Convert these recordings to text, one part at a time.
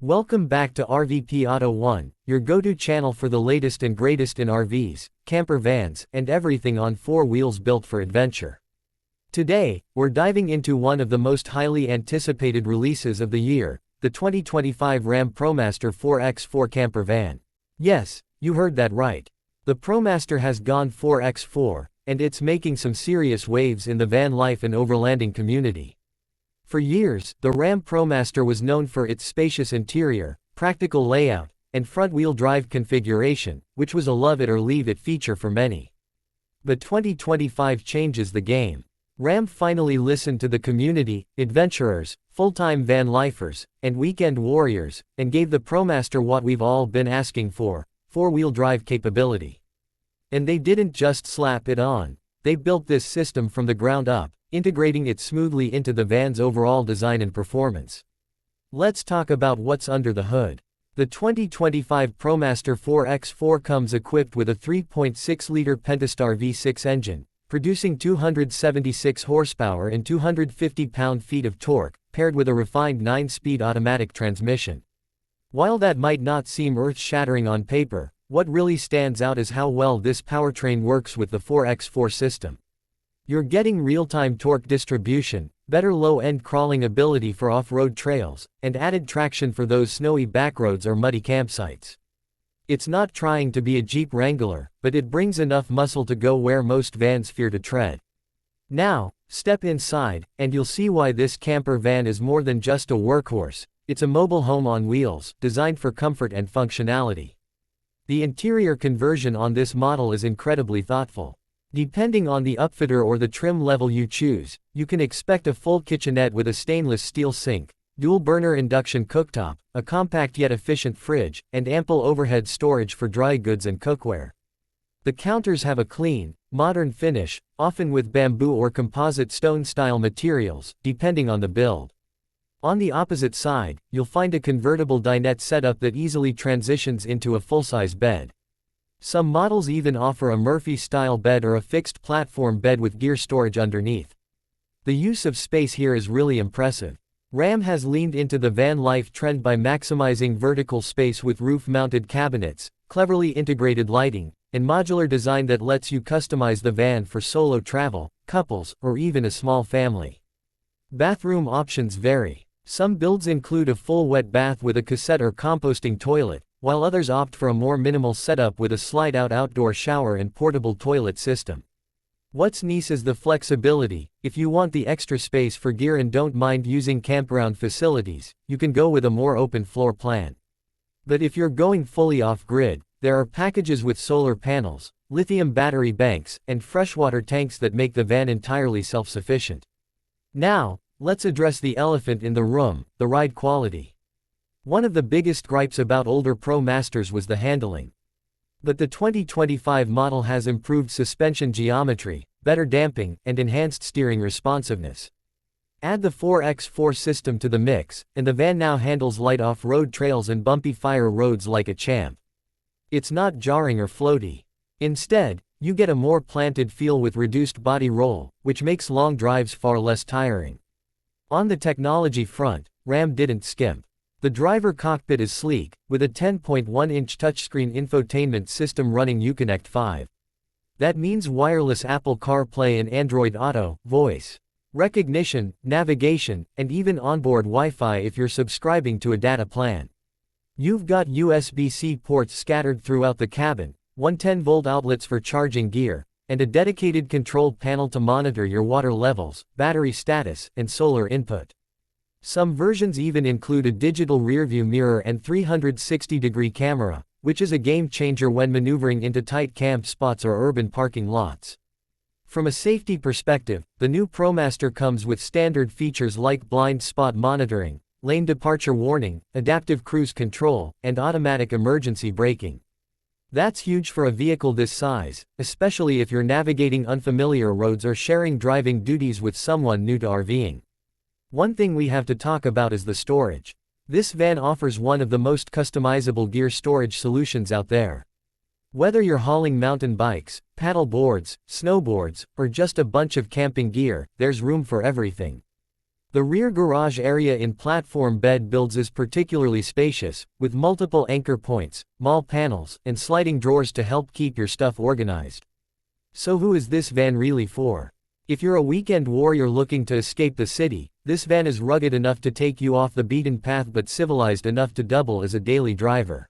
Welcome back to RVP Auto1, your go-to channel for the latest and greatest in RVs, camper vans, and everything on four wheels built for adventure. Today, we're diving into one of the most highly anticipated releases of the year, the 2025 Ram ProMaster 4x4 camper van. Yes, you heard that right. The ProMaster has gone 4x4, and it's making some serious waves in the van life and overlanding community. For years, the Ram ProMaster was known for its spacious interior, practical layout, and front-wheel drive configuration, which was a love-it-or-leave-it feature for many. But 2025 changes the game. Ram finally listened to the community, adventurers, full-time van lifers, and weekend warriors, and gave the ProMaster what we've all been asking for, four-wheel drive capability. And they didn't just slap it on. They built this system from the ground up, integrating it smoothly into the van's overall design and performance. Let's talk about what's under the hood. The 2025 ProMaster 4x4 comes equipped with a 3.6-liter Pentastar V6 engine, producing 276 horsepower and 250 pound-feet of torque, paired with a refined 9-speed automatic transmission. While that might not seem earth-shattering on paper, what really stands out is how well this powertrain works with the 4x4 system. You're getting real-time torque distribution, better low-end crawling ability for off-road trails, and added traction for those snowy backroads or muddy campsites. It's not trying to be a Jeep Wrangler, but it brings enough muscle to go where most vans fear to tread. Now, step inside, and you'll see why this camper van is more than just a workhorse. It's a mobile home on wheels, designed for comfort and functionality. The interior conversion on this model is incredibly thoughtful. Depending on the upfitter or the trim level you choose, you can expect a full kitchenette with a stainless steel sink, dual-burner induction cooktop, a compact yet efficient fridge, and ample overhead storage for dry goods and cookware. The counters have a clean, modern finish, often with bamboo or composite stone-style materials, depending on the build. On the opposite side, you'll find a convertible dinette setup that easily transitions into a full-size bed. Some models even offer a Murphy-style bed or a fixed platform bed with gear storage underneath. The use of space here is really impressive. Ram has leaned into the van life trend by maximizing vertical space with roof-mounted cabinets, cleverly integrated lighting, and modular design that lets you customize the van for solo travel, couples, or even a small family. Bathroom options vary. Some builds include a full wet bath with a cassette or composting toilet, while others opt for a more minimal setup with a slide-out outdoor shower and portable toilet system. What's nice is the flexibility. If you want the extra space for gear and don't mind using campground facilities, you can go with a more open floor plan. But if you're going fully off-grid, there are packages with solar panels, lithium battery banks, and freshwater tanks that make the van entirely self-sufficient. Now, let's address the elephant in the room, the ride quality. One of the biggest gripes about older ProMasters was the handling. But the 2025 model has improved suspension geometry, better damping, and enhanced steering responsiveness. Add the 4x4 system to the mix, and the van now handles light off-road trails and bumpy fire roads like a champ. It's not jarring or floaty. Instead, you get a more planted feel with reduced body roll, which makes long drives far less tiring. On the technology front, Ram didn't skimp. The driver cockpit is sleek, with a 10.1-inch touchscreen infotainment system running Uconnect 5. That means wireless Apple CarPlay and Android Auto, voice recognition, navigation, and even onboard Wi-Fi if you're subscribing to a data plan. You've got USB-C ports scattered throughout the cabin, 110-volt outlets for charging gear, and a dedicated control panel to monitor your water levels, battery status, and solar input. Some versions even include a digital rearview mirror and 360-degree camera, which is a game-changer when maneuvering into tight camp spots or urban parking lots. From a safety perspective, the new ProMaster comes with standard features like blind spot monitoring, lane departure warning, adaptive cruise control, and automatic emergency braking. That's huge for a vehicle this size, especially if you're navigating unfamiliar roads or sharing driving duties with someone new to RVing. One thing we have to talk about is the storage. This van offers one of the most customizable gear storage solutions out there. Whether you're hauling mountain bikes, paddle boards, snowboards, or just a bunch of camping gear, there's room for everything. The rear garage area in platform bed builds is particularly spacious, with multiple anchor points, mall panels, and sliding drawers to help keep your stuff organized. So who is this van really for? If you're a weekend warrior looking to escape the city, this van is rugged enough to take you off the beaten path but civilized enough to double as a daily driver.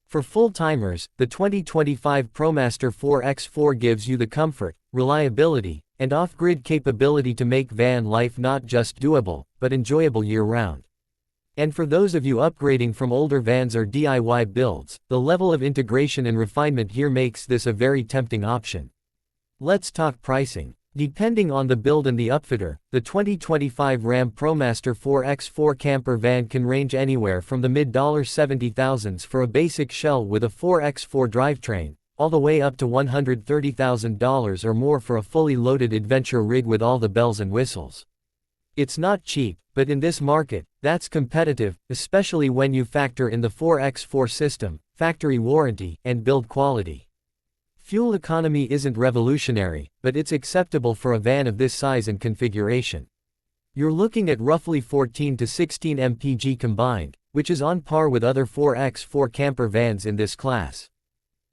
For full-timers, the 2025 ProMaster 4x4 gives you the comfort, reliability, and off-grid capability to make van life not just doable, but enjoyable year-round. And for those of you upgrading from older vans or DIY builds, the level of integration and refinement here makes this a very tempting option. Let's talk pricing. Depending on the build and the upfitter, the 2025 Ram ProMaster 4x4 camper van can range anywhere from the mid-$70,000s for a basic shell with a 4x4 drivetrain, all the way up to $130,000 or more for a fully loaded adventure rig with all the bells and whistles. It's not cheap, but in this market, that's competitive, especially when you factor in the 4x4 system, factory warranty, and build quality. Fuel economy isn't revolutionary, but it's acceptable for a van of this size and configuration. You're looking at roughly 14 to 16 mpg combined, which is on par with other 4x4 camper vans in this class.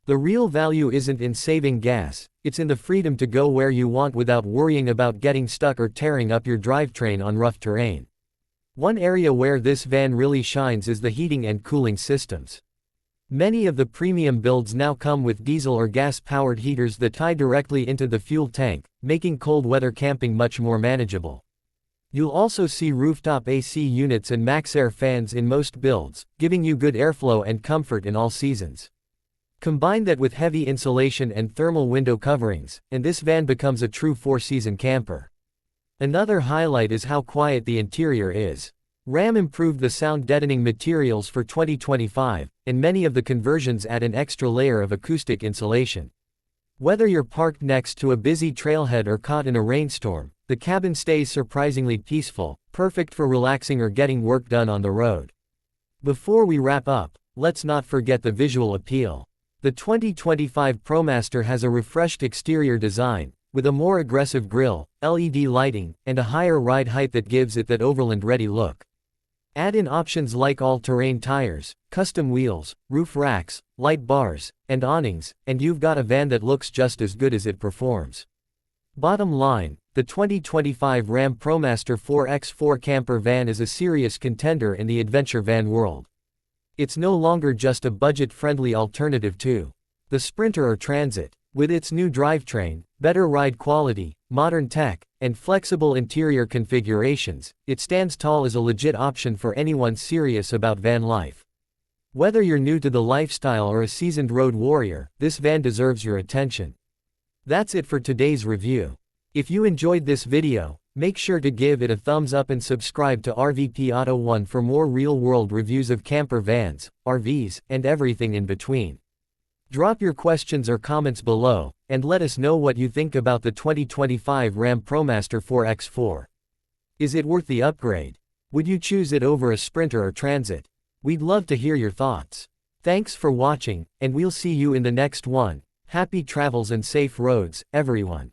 The real value isn't in saving gas, it's in the freedom to go where you want without worrying about getting stuck or tearing up your drivetrain on rough terrain. One area where this van really shines is the heating and cooling systems. Many of the premium builds now come with diesel or gas-powered heaters that tie directly into the fuel tank, making cold weather camping much more manageable. You'll also see rooftop AC units and MaxxAir fans in most builds, giving you good airflow and comfort in all seasons. Combine that with heavy insulation and thermal window coverings, and this van becomes a true four-season camper. Another highlight is how quiet the interior is. Ram improved the sound-deadening materials for 2025, and many of the conversions add an extra layer of acoustic insulation. Whether you're parked next to a busy trailhead or caught in a rainstorm, the cabin stays surprisingly peaceful, perfect for relaxing or getting work done on the road. Before we wrap up, let's not forget the visual appeal. The 2025 ProMaster has a refreshed exterior design, with a more aggressive grille, LED lighting, and a higher ride height that gives it that overland-ready look. Add in options like all-terrain tires, custom wheels, roof racks, light bars, and awnings, and you've got a van that looks just as good as it performs. Bottom line, the 2025 Ram ProMaster 4x4 camper van is a serious contender in the adventure van world. It's no longer just a budget-friendly alternative to the Sprinter or Transit. With its new drivetrain, better ride quality, modern tech, and flexible interior configurations, it stands tall as a legit option for anyone serious about van life. Whether you're new to the lifestyle or a seasoned road warrior, this van deserves your attention. That's it for today's review. If you enjoyed this video, make sure to give it a thumbs up and subscribe to RVP Auto1 for more real-world reviews of camper vans, RVs, and everything in between. Drop your questions or comments below, and let us know what you think about the 2025 Ram ProMaster 4x4. Is it worth the upgrade? Would you choose it over a Sprinter or Transit? We'd love to hear your thoughts. Thanks for watching, and we'll see you in the next one. Happy travels and safe roads, everyone.